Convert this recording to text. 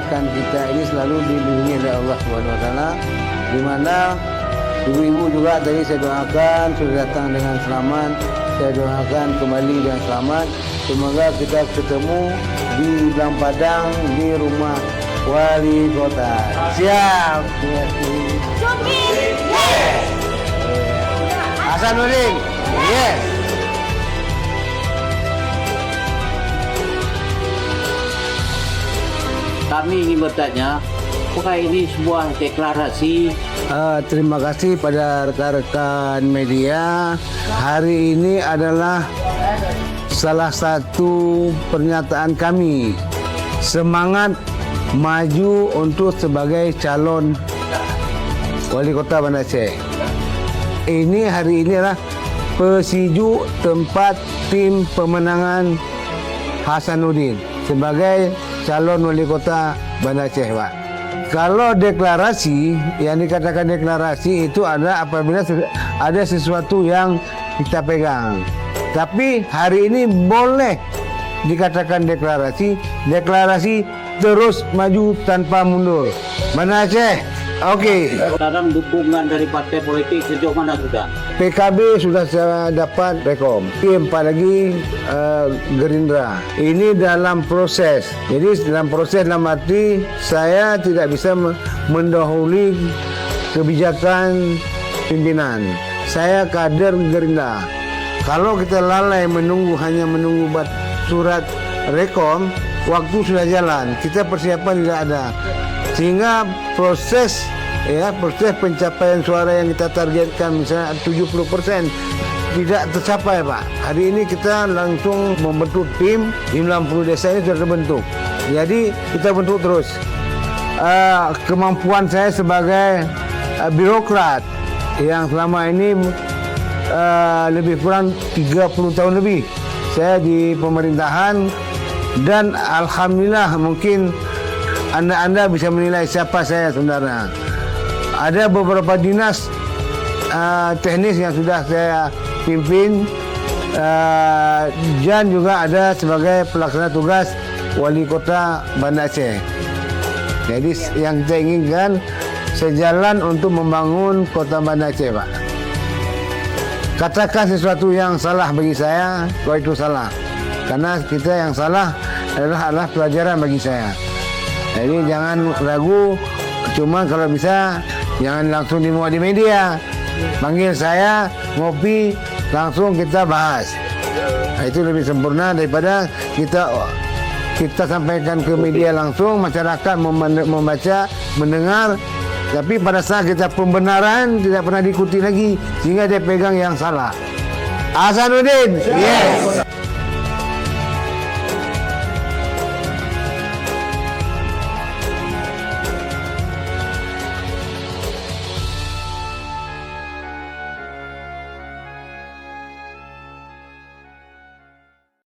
masyarakat kita ini selalu dilindungi oleh Allah Subhanahu Wa Taala, di mana ibu-ibu juga tadi saya doakan sudah datang dengan selamat, saya doakan kembali dengan selamat. Semoga kita ketemu di Blang Padang di rumah wali kota. Siap. Hasanuddin. Yes. Kami ingin bertanya, apakah ini sebuah deklarasi? Terima kasih pada rekan-rekan media. Hari ini adalah salah satu pernyataan kami. Semangat maju untuk sebagai calon wali kota Banda Aceh. Ini hari ini adalah persijuk tempat tim pemenangan Hasanuddin sebagai calon wali kota Banda Aceh, Pak. Kalau deklarasi, yang dikatakan deklarasi itu ada apabila ada sesuatu yang kita pegang. Tapi hari ini boleh dikatakan deklarasi terus maju tanpa mundur. Banda Aceh, oke. Sekarang dukungan dari partai politik sejauh mana sudah? PKB sudah saya dapat rekom. Empat lagi Gerindra. Ini dalam proses. Jadi dalam proses dalam arti saya tidak bisa mendahului kebijakan pimpinan. Saya kader Gerindra. Kalau kita lalai hanya menunggu surat rekom, waktu sudah jalan. Kita persiapan tidak ada. Sehingga proses pencapaian suara yang kita targetkan misalnya 70% tidak tercapai, Pak. Hari ini kita langsung membentuk tim, 90 desa ini sudah terbentuk. Jadi kita bentuk terus. Kemampuan saya sebagai birokrat yang selama ini lebih kurang 30 tahun lebih saya di pemerintahan, dan alhamdulillah mungkin anda bisa menilai siapa saya sebenarnya. Ada beberapa dinas teknis yang sudah saya pimpin, dan juga ada sebagai pelaksana tugas wali kota Banda Aceh. Jadi yang saya inginkan sejalan untuk membangun kota Banda Aceh, Pak. Katakan sesuatu yang salah bagi saya, kalau itu salah. Karena kita yang salah adalah pelajaran bagi saya. Jadi jangan ragu, cuma kalau bisa jangan langsung dimuat di media. Panggil saya, ngopi, langsung kita bahas. Itu lebih sempurna daripada kita sampaikan ke media langsung, masyarakat membaca, mendengar, tapi pada saat kita pembenaran tidak pernah diikuti lagi, sehingga dia pegang yang salah. Hasanuddin, yes.